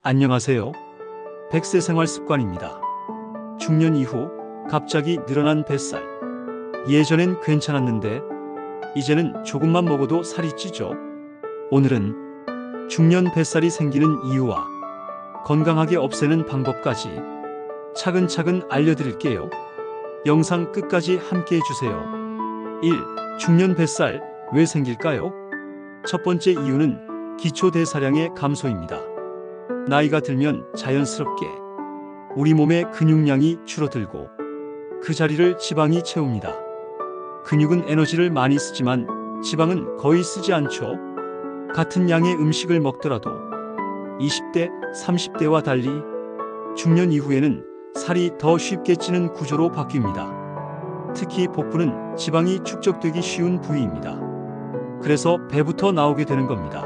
안녕하세요. 100세 생활 습관입니다. 중년 이후 갑자기 늘어난 뱃살. 예전엔 괜찮았는데 이제는 조금만 먹어도 살이 찌죠. 오늘은 중년 뱃살이 생기는 이유와 건강하게 없애는 방법까지 차근차근 알려드릴게요. 영상 끝까지 함께 해주세요. 1. 중년 뱃살 왜 생길까요? 첫 번째 이유는 기초대사량의 감소입니다. 나이가 들면 자연스럽게 우리 몸의 근육량이 줄어들고 그 자리를 지방이 채웁니다. 근육은 에너지를 많이 쓰지만 지방은 거의 쓰지 않죠. 같은 양의 음식을 먹더라도 20대, 30대와 달리 중년 이후에는 살이 더 쉽게 찌는 구조로 바뀝니다. 특히 복부는 지방이 축적되기 쉬운 부위입니다. 그래서 배부터 나오게 되는 겁니다.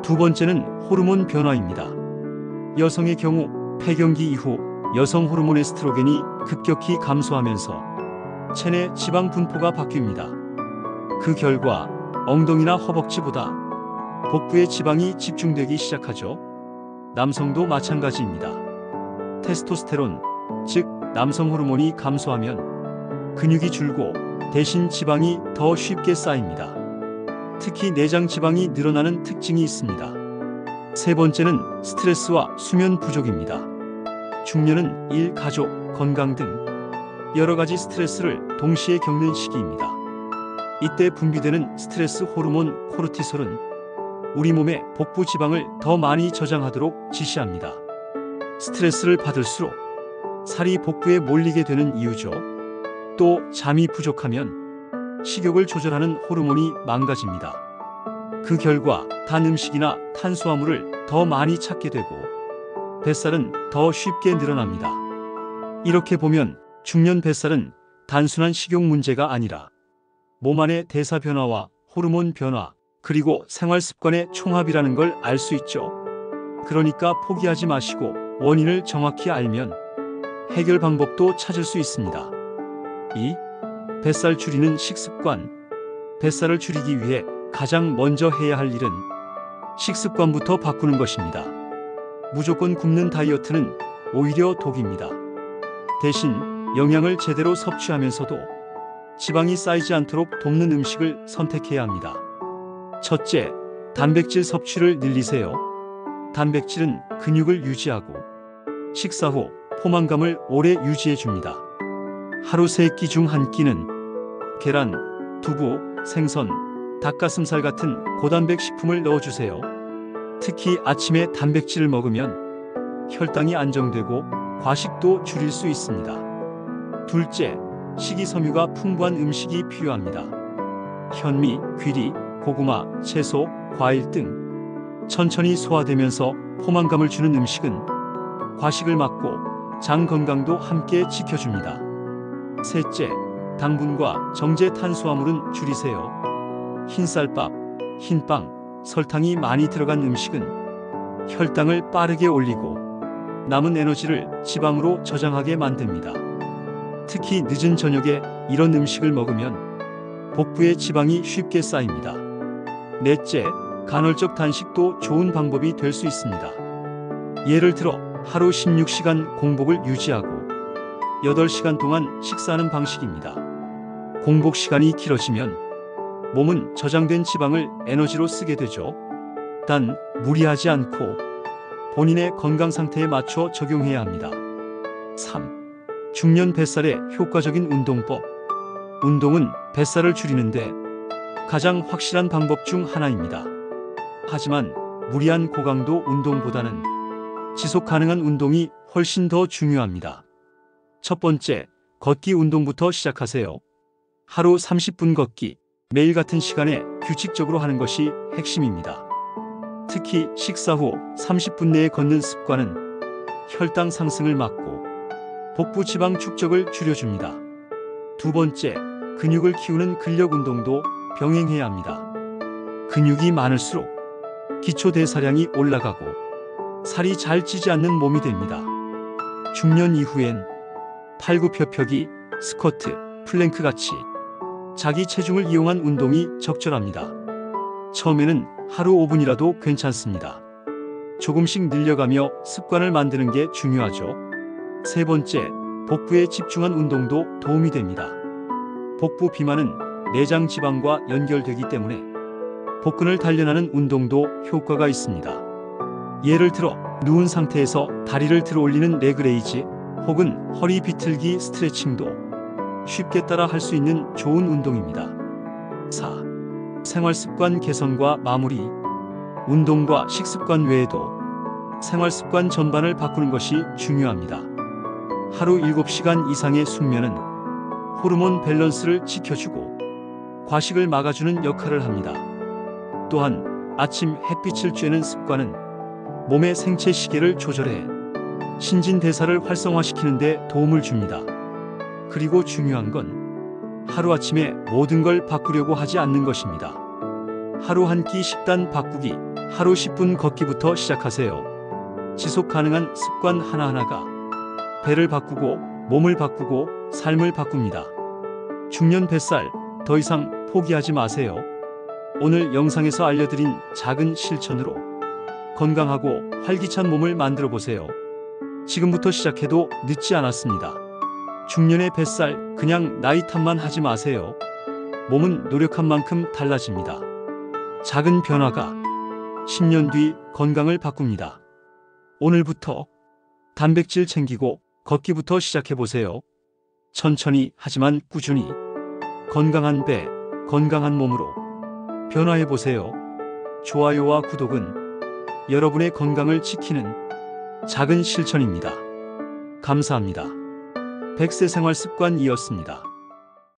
두 번째는 호르몬 변화입니다. 여성의 경우 폐경기 이후 여성 호르몬 에스트로겐이 급격히 감소하면서 체내 지방 분포가 바뀝니다. 그 결과 엉덩이나 허벅지보다 복부에 지방이 집중되기 시작하죠. 남성도 마찬가지입니다. 테스토스테론, 즉 남성 호르몬이 감소하면 근육이 줄고 대신 지방이 더 쉽게 쌓입니다. 특히 내장 지방이 늘어나는 특징이 있습니다. 세 번째는 스트레스와 수면 부족입니다. 중년은 일, 가족, 건강 등 여러 가지 스트레스를 동시에 겪는 시기입니다. 이때 분비되는 스트레스 호르몬 코르티솔은 우리 몸의 복부 지방을 더 많이 저장하도록 지시합니다. 스트레스를 받을수록 살이 복부에 몰리게 되는 이유죠. 또 잠이 부족하면 식욕을 조절하는 호르몬이 망가집니다. 그 결과 단 음식이나 탄수화물을 더 많이 찾게 되고 뱃살은 더 쉽게 늘어납니다. 이렇게 보면 중년 뱃살은 단순한 식욕 문제가 아니라 몸 안의 대사 변화와 호르몬 변화 그리고 생활 습관의 총합이라는 걸 알 수 있죠. 그러니까 포기하지 마시고 원인을 정확히 알면 해결 방법도 찾을 수 있습니다. 2. 뱃살 줄이는 식습관. 뱃살을 줄이기 위해 가장 먼저 해야 할 일은 식습관부터 바꾸는 것입니다. 무조건 굶는 다이어트는 오히려 독입니다. 대신 영양을 제대로 섭취하면서도 지방이 쌓이지 않도록 돕는 음식을 선택해야 합니다. 첫째, 단백질 섭취를 늘리세요. 단백질은 근육을 유지하고 식사 후 포만감을 오래 유지해 줍니다. 하루 3끼 중 1끼는 계란, 두부, 생선, 닭가슴살 같은 고단백 식품을 넣어주세요. 특히 아침에 단백질을 먹으면 혈당이 안정되고 과식도 줄일 수 있습니다. 둘째, 식이섬유가 풍부한 음식이 필요합니다. 현미, 귀리, 고구마, 채소, 과일 등 천천히 소화되면서 포만감을 주는 음식은 과식을 막고 장 건강도 함께 지켜줍니다. 셋째, 당분과 정제 탄수화물은 줄이세요. 흰쌀밥, 흰빵, 설탕이 많이 들어간 음식은 혈당을 빠르게 올리고 남은 에너지를 지방으로 저장하게 만듭니다. 특히 늦은 저녁에 이런 음식을 먹으면 복부에 지방이 쉽게 쌓입니다. 넷째, 간헐적 단식도 좋은 방법이 될 수 있습니다. 예를 들어 하루 16시간 공복을 유지하고 8시간 동안 식사하는 방식입니다. 공복 시간이 길어지면 몸은 저장된 지방을 에너지로 쓰게 되죠. 단 무리하지 않고 본인의 건강 상태에 맞춰 적용해야 합니다. 3. 중년 뱃살의 효과적인 운동법. 운동은 뱃살을 줄이는데 가장 확실한 방법 중 하나입니다. 하지만 무리한 고강도 운동보다는 지속 가능한 운동이 훨씬 더 중요합니다. 첫 번째, 걷기 운동부터 시작하세요. 하루 30분 걷기, 매일 같은 시간에 규칙적으로 하는 것이 핵심입니다. 특히 식사 후 30분 내에 걷는 습관은 혈당 상승을 막고 복부 지방 축적을 줄여줍니다. 두 번째, 근육을 키우는 근력 운동도 병행해야 합니다. 근육이 많을수록 기초 대사량이 올라가고 살이 잘 찌지 않는 몸이 됩니다. 중년 이후엔 팔굽혀펴기, 스쿼트, 플랭크 같이 자기 체중을 이용한 운동이 적절합니다. 처음에는 하루 5분이라도 괜찮습니다. 조금씩 늘려가며 습관을 만드는 게 중요하죠. 세 번째, 복부에 집중한 운동도 도움이 됩니다. 복부 비만은 내장 지방과 연결되기 때문에 복근을 단련하는 운동도 효과가 있습니다. 예를 들어 누운 상태에서 다리를 들어 올리는 레그레이즈 혹은 허리 비틀기 스트레칭도 쉽게 따라 할 수 있는 좋은 운동입니다. 4. 생활습관 개선과 마무리. 운동과 식습관 외에도 생활습관 전반을 바꾸는 것이 중요합니다. 하루 7시간 이상의 숙면은 호르몬 밸런스를 지켜주고 과식을 막아주는 역할을 합니다. 또한 아침 햇빛을 쬐는 습관은 몸의 생체 시계를 조절해 신진대사를 활성화시키는 데 도움을 줍니다. 그리고 중요한 건 하루아침에 모든 걸 바꾸려고 하지 않는 것입니다. 하루 한 끼 식단 바꾸기, 하루 10분 걷기부터 시작하세요. 지속 가능한 습관 하나하나가 배를 바꾸고 몸을 바꾸고 삶을 바꿉니다. 중년 뱃살 더 이상 포기하지 마세요. 오늘 영상에서 알려드린 작은 실천으로 건강하고 활기찬 몸을 만들어 보세요. 지금부터 시작해도 늦지 않았습니다. 중년의 뱃살 그냥 나이 탓만 하지 마세요. 몸은 노력한 만큼 달라집니다. 작은 변화가 10년 뒤 건강을 바꿉니다. 오늘부터 단백질 챙기고 걷기부터 시작해보세요. 천천히 하지만 꾸준히 건강한 배, 건강한 몸으로 변화해보세요. 좋아요와 구독은 여러분의 건강을 지키는 작은 실천입니다. 감사합니다. 100세 생활 습관이었습니다.